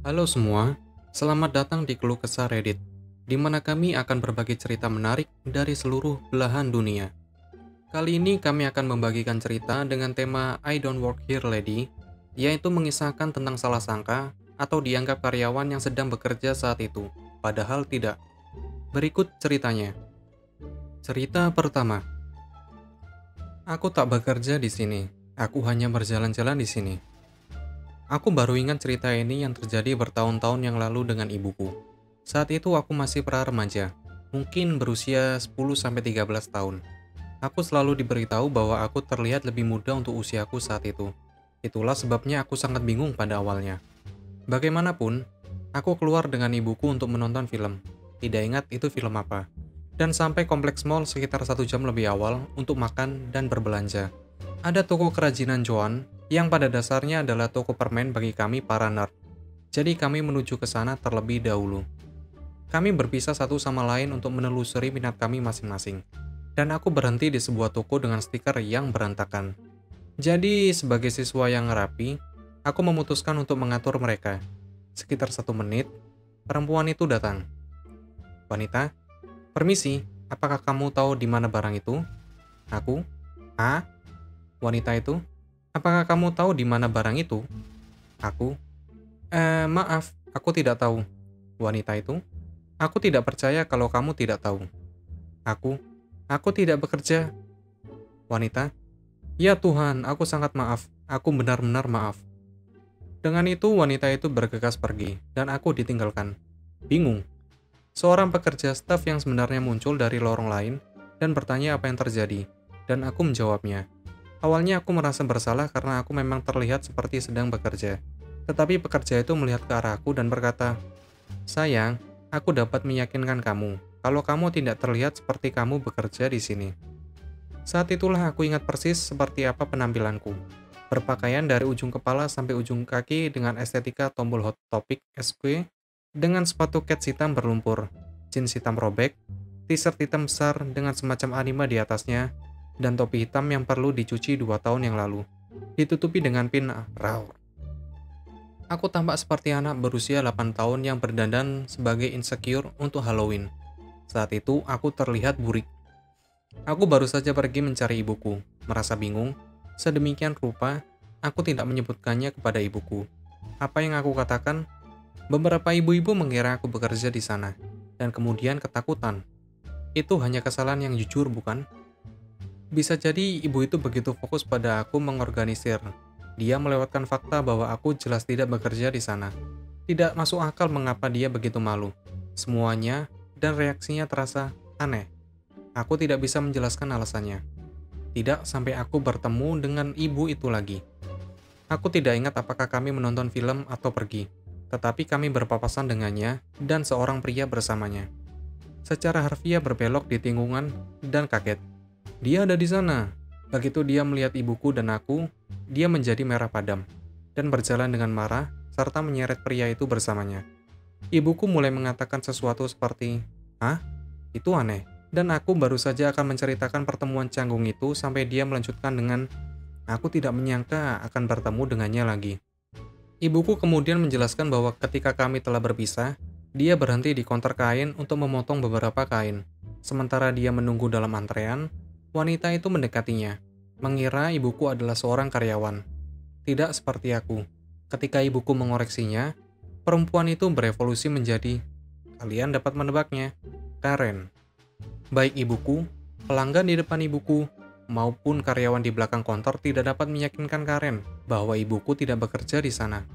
Halo semua, selamat datang di Keluh Kesah Reddit, di mana kami akan berbagi cerita menarik dari seluruh belahan dunia. Kali ini kami akan membagikan cerita dengan tema I Don't Work Here Lady, yaitu mengisahkan tentang salah sangka atau dianggap karyawan yang sedang bekerja saat itu, padahal tidak. Berikut ceritanya. Cerita pertama, aku tak bekerja di sini, aku hanya berjalan-jalan di sini. Aku baru ingat cerita ini yang terjadi bertahun-tahun yang lalu dengan ibuku. Saat itu aku masih pra-remaja, mungkin berusia 10-13 tahun. Aku selalu diberitahu bahwa aku terlihat lebih muda untuk usiaku saat itu. Itulah sebabnya aku sangat bingung pada awalnya. Bagaimanapun, aku keluar dengan ibuku untuk menonton film. Tidak ingat itu film apa. Dan sampai kompleks mall sekitar 1 jam lebih awal untuk makan dan berbelanja. Ada toko kerajinan Joan yang pada dasarnya adalah toko permen bagi kami para nerd. Jadi kami menuju ke sana terlebih dahulu. Kami berpisah satu sama lain untuk menelusuri minat kami masing-masing. Dan aku berhenti di sebuah toko dengan stiker yang berantakan. Jadi sebagai siswa yang rapi, aku memutuskan untuk mengatur mereka. Sekitar 1 menit, perempuan itu datang. Wanita, permisi, apakah kamu tahu di mana barang itu? Aku, ah, wanita itu, apakah kamu tahu di mana barang itu? Aku, maaf, aku tidak tahu. Wanita itu, aku tidak percaya kalau kamu tidak tahu. Aku, aku tidak bekerja. Wanita, ya Tuhan, aku sangat maaf. Aku benar-benar maaf. Dengan itu, wanita itu bergegas pergi, dan aku ditinggalkan. Bingung. Seorang pekerja staf yang sebenarnya muncul dari lorong lain, dan bertanya apa yang terjadi, dan aku menjawabnya. Awalnya aku merasa bersalah karena aku memang terlihat seperti sedang bekerja. Tetapi pekerja itu melihat ke arahku dan berkata, "Sayang, aku dapat meyakinkan kamu kalau kamu tidak terlihat seperti kamu bekerja di sini." Saat itulah aku ingat persis seperti apa penampilanku. Berpakaian dari ujung kepala sampai ujung kaki dengan estetika tombol Hot Topic SQ, dengan sepatu kets hitam berlumpur, jeans hitam robek, t-shirt hitam besar dengan semacam anime di atasnya, dan topi hitam yang perlu dicuci 2 tahun yang lalu, ditutupi dengan pin raur. Aku tampak seperti anak berusia 8 tahun yang berdandan sebagai insecure untuk Halloween. Saat itu, aku terlihat burik. Aku baru saja pergi mencari ibuku, merasa bingung. Sedemikian rupa, aku tidak menyebutkannya kepada ibuku. Apa yang aku katakan? Beberapa ibu-ibu mengira aku bekerja di sana, dan kemudian ketakutan. Itu hanya kesalahan yang jujur, bukan? Bisa jadi ibu itu begitu fokus pada aku mengorganisir. Dia melewatkan fakta bahwa aku jelas tidak bekerja di sana. Tidak masuk akal mengapa dia begitu malu. Semuanya dan reaksinya terasa aneh. Aku tidak bisa menjelaskan alasannya. Tidak sampai aku bertemu dengan ibu itu lagi. Aku tidak ingat apakah kami menonton film atau pergi, tetapi kami berpapasan dengannya dan seorang pria bersamanya. Secara harfiah berbelok di tinggungan dan kaget. Dia ada di sana. Begitu dia melihat ibuku dan aku, dia menjadi merah padam dan berjalan dengan marah serta menyeret pria itu bersamanya. Ibuku mulai mengatakan sesuatu seperti, "Hah? Itu aneh." Dan aku baru saja akan menceritakan pertemuan canggung itu sampai dia melanjutkan dengan, "Aku tidak menyangka akan bertemu dengannya lagi." Ibuku kemudian menjelaskan bahwa ketika kami telah berpisah, dia berhenti di konter kain untuk memotong beberapa kain. Sementara dia menunggu dalam antrean, wanita itu mendekatinya, mengira ibuku adalah seorang karyawan. Tidak seperti aku. Ketika ibuku mengoreksinya, perempuan itu berevolusi menjadi, kalian dapat menebaknya, Karen. Baik ibuku, pelanggan di depan ibuku, maupun karyawan di belakang konter tidak dapat meyakinkan Karen bahwa ibuku tidak bekerja di sana.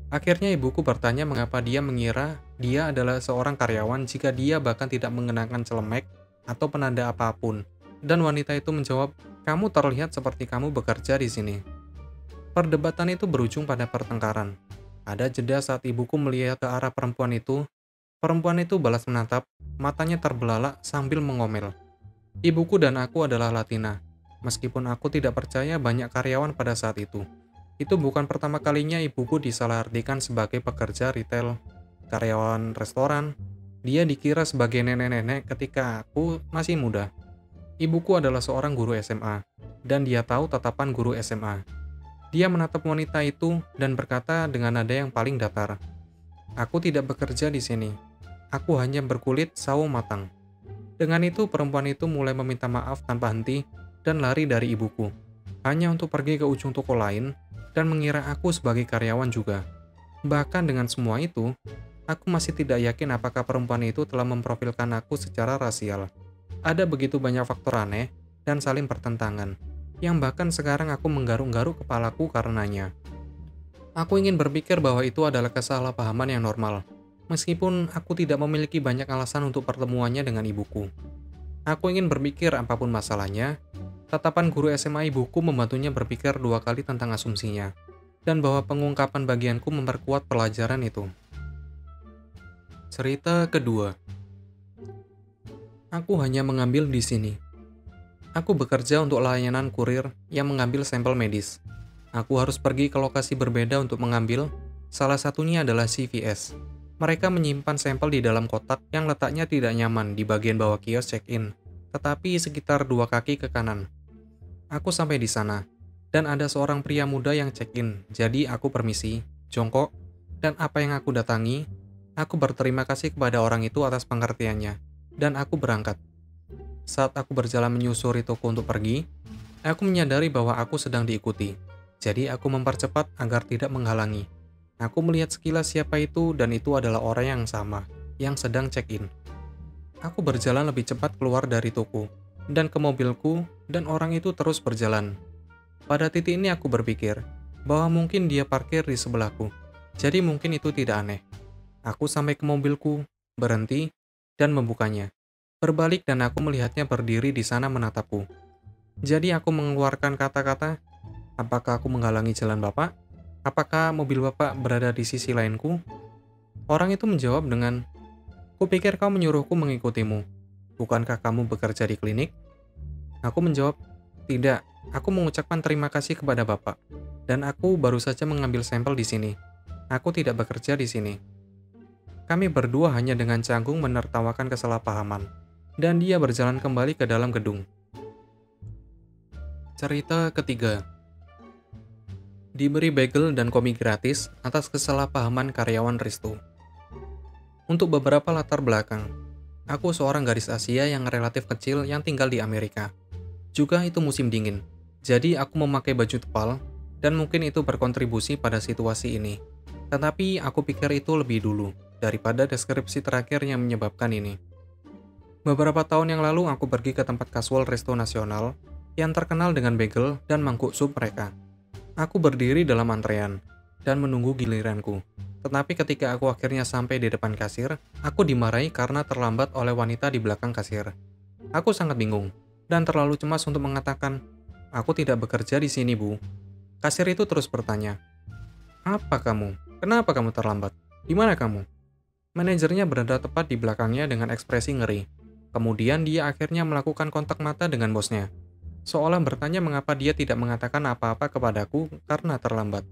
Akhirnya ibuku bertanya mengapa dia mengira dia adalah seorang karyawan jika dia bahkan tidak mengenakan celemek atau penanda apapun. Dan wanita itu menjawab, "Kamu terlihat seperti kamu bekerja di sini." Perdebatan itu berujung pada pertengkaran. Ada jeda saat ibuku melihat ke arah perempuan itu. Perempuan itu balas menatap, matanya terbelalak sambil mengomel. Ibuku dan aku adalah Latina. Meskipun aku tidak percaya banyak karyawan pada saat itu. Itu bukan pertama kalinya ibuku disalahartikan sebagai pekerja retail, karyawan restoran. Dia dikira sebagai nenek-nenek ketika aku masih muda. Ibuku adalah seorang guru SMA, dan dia tahu tatapan guru SMA. Dia menatap wanita itu dan berkata dengan nada yang paling datar, Aku tidak bekerja di sini. Aku hanya berkulit sawo matang. Dengan itu, perempuan itu mulai meminta maaf tanpa henti dan lari dari ibuku, hanya untuk pergi ke ujung toko lain dan mengira aku sebagai karyawan juga. Bahkan dengan semua itu, aku masih tidak yakin apakah perempuan itu telah memprofilkan aku secara rasial. Ada begitu banyak faktor aneh dan saling bertentangan, yang bahkan sekarang aku menggaruk-garuk kepalaku karenanya. Aku ingin berpikir bahwa itu adalah kesalahpahaman yang normal, meskipun aku tidak memiliki banyak alasan untuk pertemuannya dengan ibuku. Aku ingin berpikir apapun masalahnya, tatapan guru SMA ibuku membantunya berpikir dua kali tentang asumsinya, dan bahwa pengungkapan bagianku memperkuat pelajaran itu. Cerita kedua. Aku hanya mengambil di sini. Aku bekerja untuk layanan kurir yang mengambil sampel medis. Aku harus pergi ke lokasi berbeda untuk mengambil, salah satunya adalah CVS. Mereka menyimpan sampel di dalam kotak yang letaknya tidak nyaman di bagian bawah kios check-in, tetapi sekitar 2 kaki ke kanan. Aku sampai di sana, dan ada seorang pria muda yang check-in, jadi aku permisi, jongkok, dan apa yang aku datangi, aku berterima kasih kepada orang itu atas pengertiannya, dan aku berangkat. Saat aku berjalan menyusuri toko untuk pergi, aku menyadari bahwa aku sedang diikuti. Jadi aku mempercepat agar tidak menghalangi. Aku melihat sekilas siapa itu dan itu adalah orang yang sama, yang sedang check-in. Aku berjalan lebih cepat keluar dari toko, dan ke mobilku, dan orang itu terus berjalan. Pada titik ini aku berpikir, bahwa mungkin dia parkir di sebelahku, jadi mungkin itu tidak aneh. Aku sampai ke mobilku, berhenti, dan membukanya. Berbalik dan aku melihatnya berdiri di sana menatapku. Jadi aku mengeluarkan kata-kata, apakah aku menghalangi jalan Bapak? Apakah mobil Bapak berada di sisi lainku? Orang itu menjawab dengan, kupikir kau menyuruhku mengikutimu. Bukankah kamu bekerja di klinik? Aku menjawab, tidak, aku mengucapkan terima kasih kepada Bapak. Dan aku baru saja mengambil sampel di sini. Aku tidak bekerja di sini. Kami berdua hanya dengan canggung menertawakan kesalahpahaman. Dan dia berjalan kembali ke dalam gedung. Cerita ketiga. Diberi bagel dan kopi gratis atas kesalahpahaman karyawan resto. Untuk beberapa latar belakang, aku seorang gadis Asia yang relatif kecil yang tinggal di Amerika. Juga itu musim dingin, jadi aku memakai baju tebal, dan mungkin itu berkontribusi pada situasi ini. Tetapi aku pikir itu lebih dulu, daripada deskripsi terakhir yang menyebabkan ini. Beberapa tahun yang lalu aku pergi ke tempat kasual resto nasional yang terkenal dengan bagel dan mangkuk sup mereka. Aku berdiri dalam antrean dan menunggu giliranku. Tetapi ketika aku akhirnya sampai di depan kasir, aku dimarahi karena terlambat oleh wanita di belakang kasir. Aku sangat bingung dan terlalu cemas untuk mengatakan, "Aku tidak bekerja di sini, Bu." Kasir itu terus bertanya, "Apa kamu? Kenapa kamu terlambat? Di mana kamu?" Manajernya berada tepat di belakangnya dengan ekspresi ngeri. Kemudian dia akhirnya melakukan kontak mata dengan bosnya, seolah bertanya mengapa dia tidak mengatakan apa-apa kepadaku karena terlambat.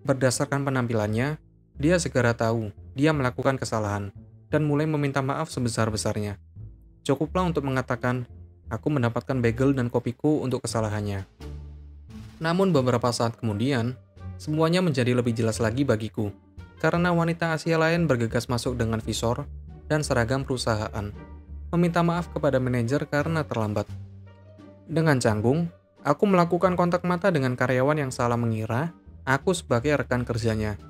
Berdasarkan penampilannya, dia segera tahu dia melakukan kesalahan dan mulai meminta maaf sebesar-besarnya. Cukuplah untuk mengatakan, aku mendapatkan bagel dan kopiku untuk kesalahannya. Namun beberapa saat kemudian, semuanya menjadi lebih jelas lagi bagiku, karena wanita Asia lain bergegas masuk dengan visor dan seragam perusahaan, meminta maaf kepada manajer karena terlambat. Dengan canggung, aku melakukan kontak mata dengan karyawan yang salah mengira aku sebagai rekan kerjanya,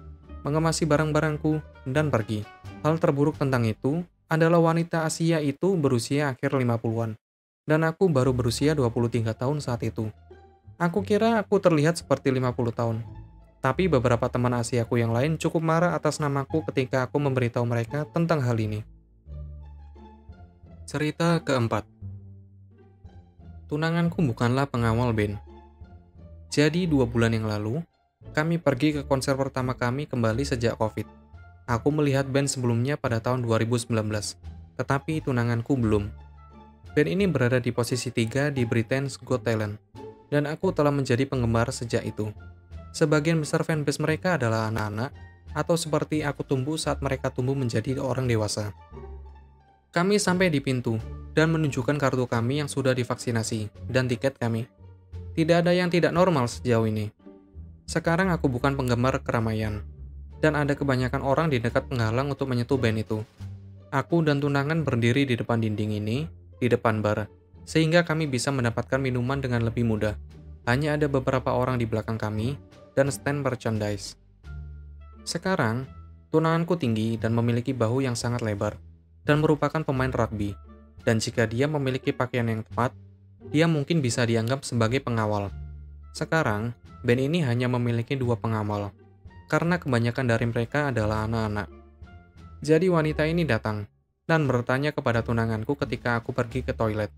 mengemasi barang-barangku, dan pergi. Hal terburuk tentang itu adalah wanita Asia itu berusia akhir 50-an, dan aku baru berusia 23 tahun saat itu. Aku kira aku terlihat seperti 50 tahun, tapi beberapa teman Asiaku yang lain cukup marah atas namaku ketika aku memberitahu mereka tentang hal ini. Cerita keempat. Tunanganku bukanlah pengawal band. Jadi 2 bulan yang lalu, kami pergi ke konser pertama kami kembali sejak COVID. Aku melihat band sebelumnya pada tahun 2019, tetapi tunanganku belum. Band ini berada di posisi 3 di Britain's Got Talent, dan aku telah menjadi penggemar sejak itu. Sebagian besar fanbase mereka adalah anak-anak, atau seperti aku tumbuh saat mereka tumbuh menjadi orang dewasa. Kami sampai di pintu, dan menunjukkan kartu kami yang sudah divaksinasi, dan tiket kami. Tidak ada yang tidak normal sejauh ini. Sekarang aku bukan penggemar keramaian. Dan ada kebanyakan orang di dekat penghalang untuk menyentuh band itu. Aku dan tunangan berdiri di depan dinding ini, di depan bar, sehingga kami bisa mendapatkan minuman dengan lebih mudah. Hanya ada beberapa orang di belakang kami, dan stand merchandise. Sekarang, tunanganku tinggi dan memiliki bahu yang sangat lebar, dan merupakan pemain rugby. Dan jika dia memiliki pakaian yang tepat, dia mungkin bisa dianggap sebagai pengawal. Sekarang, band ini hanya memiliki 2 pengawal, karena kebanyakan dari mereka adalah anak-anak. Jadi wanita ini datang, dan bertanya kepada tunanganku ketika aku pergi ke toilet.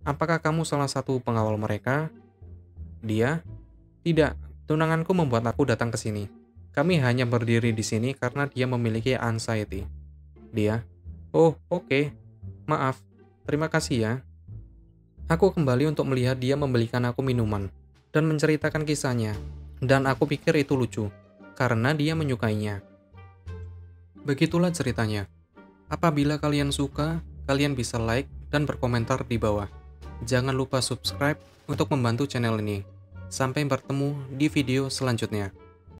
Apakah kamu salah satu pengawal mereka? Dia, tidak, tunanganku membuat aku datang ke sini. Kami hanya berdiri di sini karena dia memiliki anxiety. Dia, oh oke, maaf, terima kasih ya. Aku kembali untuk melihat dia membelikan aku minuman, dan menceritakan kisahnya, dan aku pikir itu lucu, karena dia menyukainya. Begitulah ceritanya. Apabila kalian suka, kalian bisa like dan berkomentar di bawah. Jangan lupa subscribe untuk membantu channel ini. Sampai bertemu di video selanjutnya.